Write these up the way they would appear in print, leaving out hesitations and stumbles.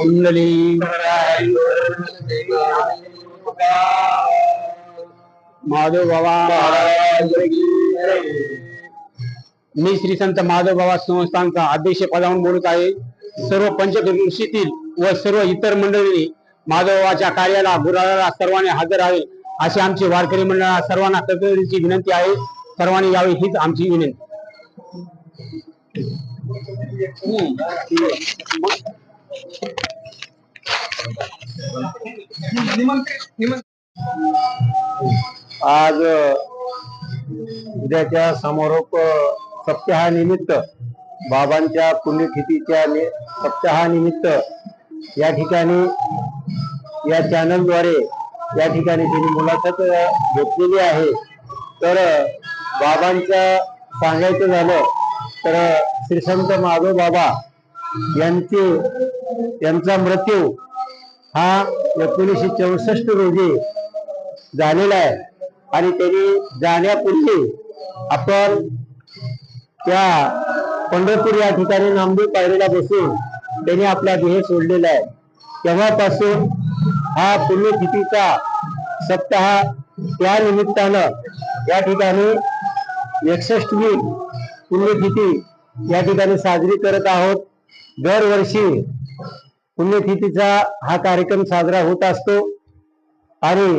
कुंडली माधव बाबा मी श्री संत माधव बाबा संस्थानचा अध्यक्ष पदावरून बोलत आहे। सर्व पंचक्रोशीतील व सर्व इतर मंडळींनी माधव बाबाच्या कार्याला गुराळाला सर्वांनी हजर राहावे अशी आमची वारकरी मंडळाला सर्वांना कळकळीची विनंती आहे। सर्वांनी यावी हीच आमची विनंती। आज उद्याच्या समारोप सप्ताहानिमित्त बाबांच्या पुण्यतिथीच्या सप्ताहानिमित्त या ठिकाणी या चॅनलद्वारे या ठिकाणी त्यांनी मुलाखत घेतलेली आहे। तर बाबांचं सांगायचं झालं तर श्री संत माधव बाबा यांचा मृत्यू हा 1964 रोजी झालेला आहे आणि त्यांनी जाण्यापूर्वी आपण त्या पंढरपूर या ठिकाणी नामदेव पायरीला बसून त्यांनी आपला देह सोडलेला आहे। तेव्हापासून हा पुण्यतिथीचा सप्ताह त्या निमित्तानं या ठिकाणी 61वी पुण्यतिथी या ठिकाणी साजरी करत आहोत। दरवर्षी पुण्यतिथीचा हा कार्यक्रम साजरा होत असतो आणि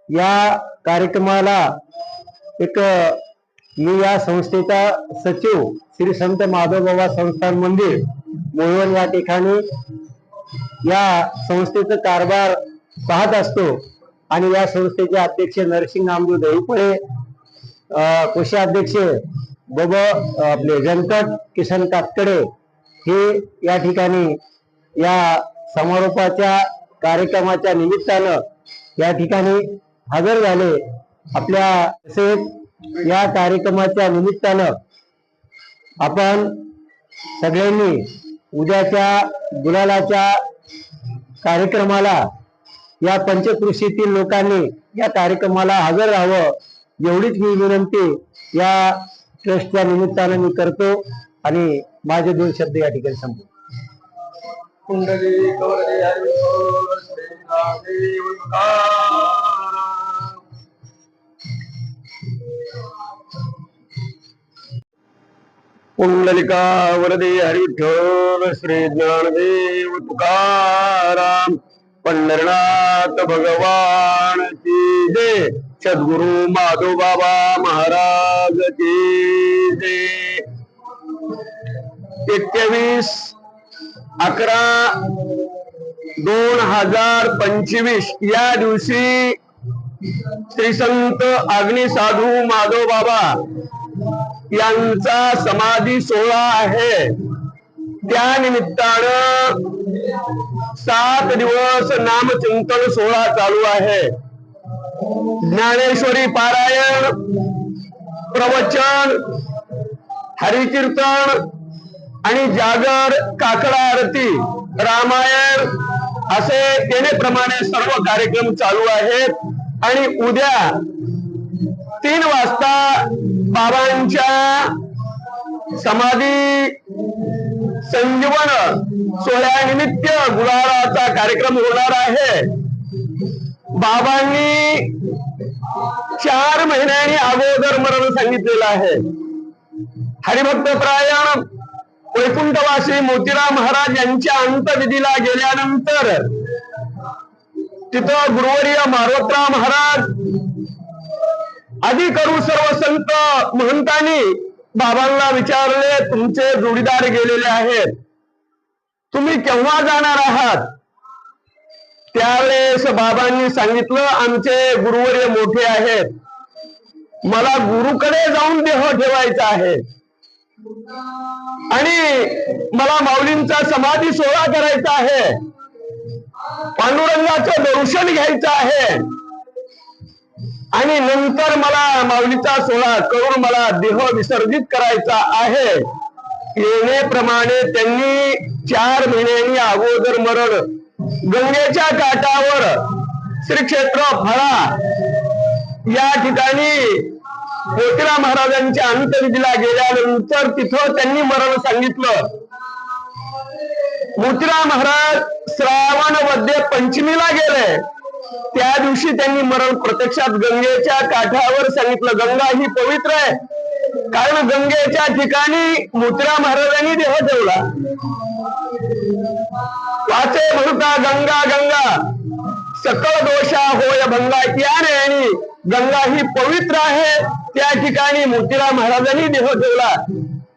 या कार्यक्रमाला मी या संस्थेचा सचिव श्री संत माधव बाबा संस्थान मंदिर मोहन या ठिकाणी या संस्थेचा कारभार पाहत असतो आणि या संस्थेचे अध्यक्ष नरसिंह नामदेव दहिपळे, कोषाध्यक्ष आपले व्यंकट किसन कातकडे हे या ठिकाणी या समारोपाच्या कार्यक्रमाच्या निमित्तानं या ठिकाणी हजर झाले। आपल्या या कार्यक्रमाच्या निमित्तानं आपण सगळ्यांनी उद्याच्या गुलालाच्या कार्यक्रमाला या पंचक्रोशीतील लोकांनी या कार्यक्रमाला हजर राहावं एवढीच मी विनंती या ट्रस्टच्या निमित्तानं मी करतो आणि माझे 2 शब्द या ठिकाणी संपवतो। कुंडली पुंडलिका वरदे हरी विठ्ठल श्री ज्ञानदेव तुकाराम पंढरनाथ भगवान की जय। सद्गुरु माधव बाबा महाराज की जय। 21/11/2025 या दिवशी श्री संत अग्नि साधू माधव बाबा यांचा समाधी सोहळा आहे। त्या निमित्तानं 7 दिवस नामचिंतन सोहळा चालू आहे। ज्ञानेश्वरी पारायण, प्रवचन, हरिकीर्तन आणि जागर, काकडा आरती, रामायण असे तेनेप्रमाणे सर्व कार्यक्रम चालू आहेत आणि उद्या 3 वाजता बाबांच्या समाधी संजीवन सोहळ्यानिमित्त गुलालाचा कार्यक्रम होणार आहे। बाबांनी 4 महिन्यांनी अगोदर मरण सांगितलेलं आहे। हरिभक्त परायण वैकुंठवासी मोतीराम महाराज यांच्या अंतविधीला गेल्यानंतर तिथं गुरुवर्य मारोतराव महाराज आदी करू सर्व संत महंतांनी बाबांना विचारले, तुमचे जोडीदार गेलेले आहेत, तुम्ही केव्हा जाणार आहात? त्यावेळेस बाबांनी सांगितलं, आमचे गुरुवर्य मोठे आहेत, मला गुरुकडे जाऊन देह ठेवायचा आहे आणि मला माऊलींचा समाधी सोहळा करायचा आहे, पांडुरंगाचं दर्शन घ्यायचं आहे आणि नंतर मला माऊलीचा सोहळा करून मला देह विसर्जित करायचा आहे। येण्याप्रमाणे त्यांनी 4 महिन्यांनी अगोदर मरण गंगेच्या काठावर श्री क्षेत्र फळा या ठिकाणी मोतीराम महाराजांच्या अंतविधीला गेल्यानंतर तिथं त्यांनी मरण सांगितलं। मोतीराम महाराज श्रावण वद्य पंचमीला गेले त्या दिवशी त्यांनी मरण प्रत्यक्षात गंगेच्या काठावर सांगितलं गंगा ही पवित्र आहे, कारण गंगेच्या ठिकाणी मोतीराम महाराजांनी देह ठेवला. वाचे म्हणता गंगा गंगा सकळ दोषा होय भंगा, याने आणि गंगा ही पवित्र आहे त्या ठिकाणी मोतीराम महाराजांनी देह ठेवला.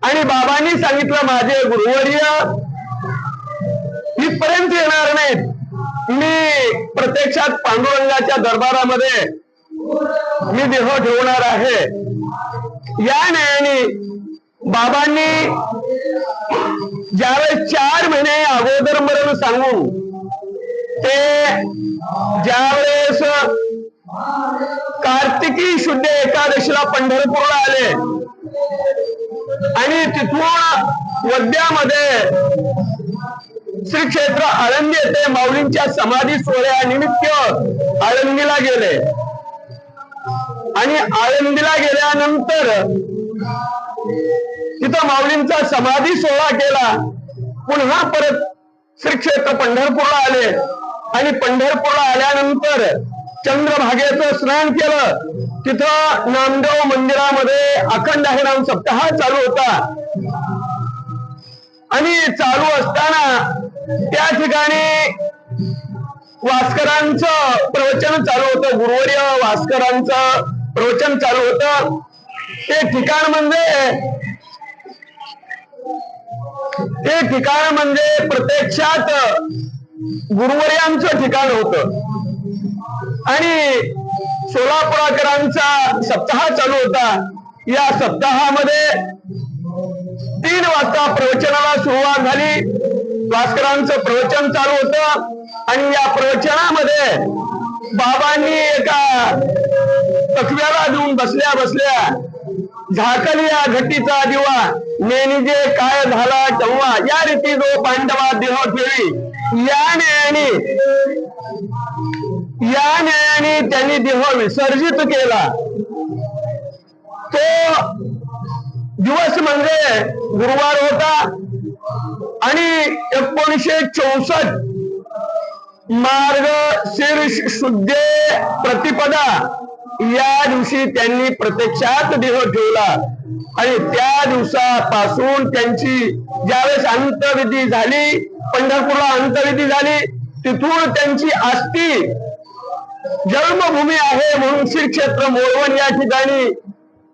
आणि बाबांनी सांगितलं माझे गुरुवर्य इथपर्यंत येणार नाहीत, मी प्रत्यक्षात पांडुरंगाच्या दरबारामध्ये मी देह ठेवणार आहे. या नयनी बाबांनी ज्यावेळेस 4 महिने अगोदर मरण सांगून ते ज्यावेळेस कार्तिकी शुद्ध एकादशीला पंढरपूरला आले आणि तिथून वद्यामध्ये श्री क्षेत्र आळंदी येथे माऊलींच्या समाधी सोहळ्यानिमित्त आळंदीला गेले. आणि आळंदीला गेल्यानंतर तिथं माऊलींचा समाधी सोहळा केला. पुन्हा परत श्री क्षेत्र पंढरपूरला आले आणि पंढरपूरला आल्यानंतर चंद्रभागेचं स्नान केलं. तिथं नामदेव मंदिरामध्ये अखंड हरिनाम सप्ताह चालू होता. आणि चालू असताना त्या ठिकाणी वास्करांचं प्रवचन चालू होतं, गुरुवर्य वास्करांचं प्रवचन चालू होतं. ते ठिकाण म्हणजे प्रत्यक्षात गुरुवर्यांचं ठिकाण होतं. आणि सोलापुराकरांचा सप्ताह चालू होता. या सप्ताहामध्ये 3 वाजता प्रवचनाला सुरुवात झाली. भास्करांचं प्रवचन चालू होतं आणि या प्रवचनामध्ये बाबांनी एका तकव्याला देऊन बसल्या बसल्या झाकलिया घटीचा दिवा नेनिजे काय झाला तेव्हा, या रीती जो पांडवा देह ठेवी या न्यायाने त्यांनी देह विसर्जित केला. तो दिवस म्हणजे गुरुवार होता आणि 1964 मार्गशीर्ष शुद्ध प्रतिपदा या दिवशी त्यांनी प्रत्यक्षात देह ठेवला. आणि त्या दिवसापासून त्यांची ज्यावेळेस अंत्यविधी झाली, पंढरपूरला अंत्यविधी झाली, तिथून त्यांची अस्थी जन्मभूमी आहे म्हणून श्री क्षेत्र मोरवण या ठिकाणी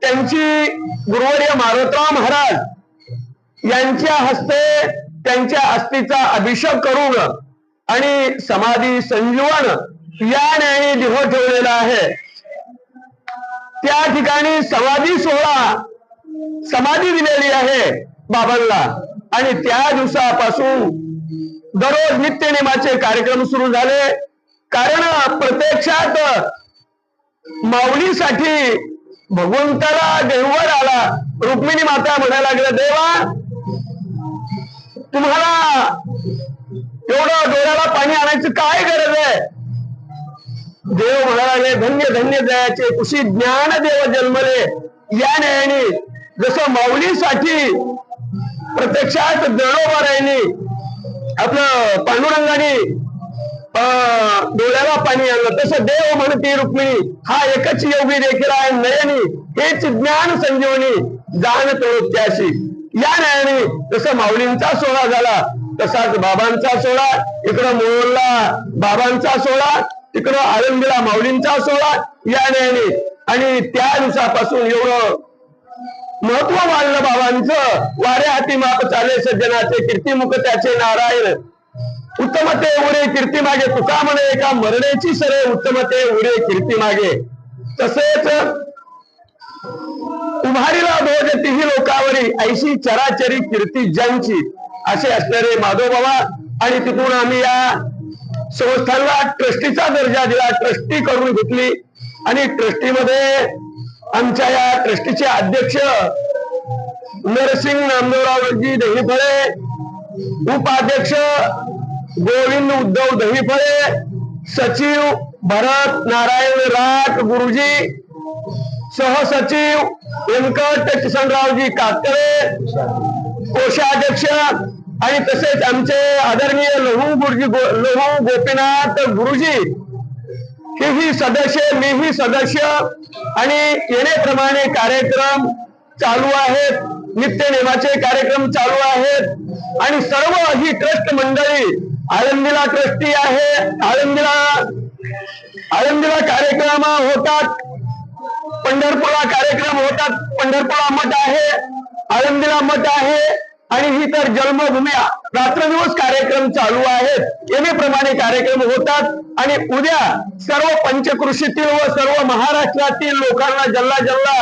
त्यांची गुरुवर्य मारुतराव महाराज यांच्या हस्ते त्यांच्या अस्थीचा अभिषेक करून आणि समाधी संजीवन या न्यायाने देह ठेवलेला आहे. त्या ठिकाणी समाधी सोहळा समाधी दिलेली आहे बाबांना. आणि त्या दिवसापासून दररोज नित्यनेमाचे कार्यक्रम सुरू झाले. कारण प्रत्यक्षात माऊलीसाठी भगवंताला देहवर आला. रुक्मिणी माता म्हणायला लागल्या देवा तुम्हाला एवढं डोळ्याला पाणी आणायचं काय गरज आहे. देव म्हणाले धन्य धन्य दयाचे कुशी ज्ञान देव जन्मले. या न्यायाने जसं माऊलीसाठी प्रत्यक्षात दळोबारायने आपलं पांडुरंगाने डोळ्याला पाणी आणलं, तसं देव म्हणते रुक्मिणी हा एकच योगी देखील आहे नयनी हेच ज्ञान संजीवनी जाणतो त्याशी. या न्यायाने जसं माऊलींचा सोहळा झाला तसाच बाबांचा सोहळा, इकडं मोहोळला बाबांचा सोहळा, तिकडं आळंदीला माऊलींचा सोहळा या न्यायाने. आणि त्या दिवसापासून एवढं महत्व वाढलं बाबांचं. वाऱ्या हाती माप चाले सज्जनाचे कीर्तिमुख त्याचे नारायण. उत्तमते उरे कीर्ती मागे तुका म्हणे एका मरण्याची सरे उत्तमते उरे कीर्ती मागे. तसेच उभारीला भोज तिही लोकावरी ऐशी चराचरी कीर्ती ज्यांची असे असणारे माधव बाबा. आणि तिथून आम्ही या संस्थांना ट्रस्टीचा दर्जा दिला, ट्रस्टी करून घेतली. आणि ट्रस्टीमध्ये आमच्या या ट्रस्टीचे अध्यक्ष नरसिंग नामदेवरावजी दहीफळे, उपाध्यक्ष गोविंद उद्धव दहीफळे, सचिव भरत नारायण राठ गुरुजी, सहसचिव व्यंकट किसनरावजी कातकरे, कोषाध्यक्ष आणि तसेच आमचे आदरणीय लहू गोपीनाथ गुरुजी हेही सदस्य, मीही सदस्य, आणि येण्याप्रमाणे कार्यक्रम चालू आहेत, नित्यनेमाचे कार्यक्रम चालू आहेत. आणि सर्व ही ट्रस्ट मंडळी आळंदीला ट्रस्टी आहे, आळंदीला कार्यक्रम होतात, पंढरपूरला कार्यक्रम होतात, पंढरपूरला मठ आहे, आळंदीला मठ आहे, आणि ही तर जन्मभूमी रात्रदिवस कार्यक्रम चालू आहेत. येण्याप्रमाणे कार्यक्रम होतात. आणि उद्या सर्व पंचकृषीतील व सर्व महाराष्ट्रातील लोकांना जल्ला जल्ला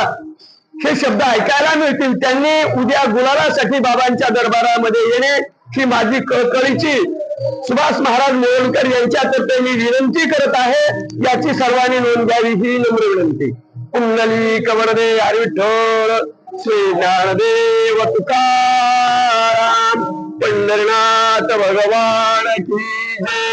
हे शब्द ऐकायला मिळतील. त्यांनी उद्या गुलालासाठी बाबांच्या दरबारामध्ये येणे ही माझी कळकळीची सुभाष महाराज मोहोळकर यांच्यातर्फे मी विनंती करत आहे. याची सर्वांनी नोंद घ्यावी ही नम्र विनंती. पुंडलिक वरदे हरी विठ्ठल, श्री ज्ञानदेव तुकाराम, पंढरीनाथ भगवान की जय.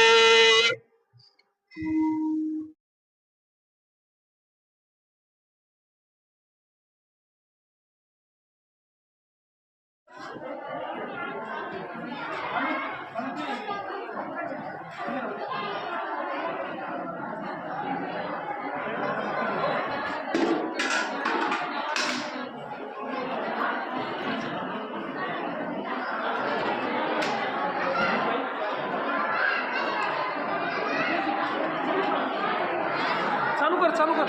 चालू कर.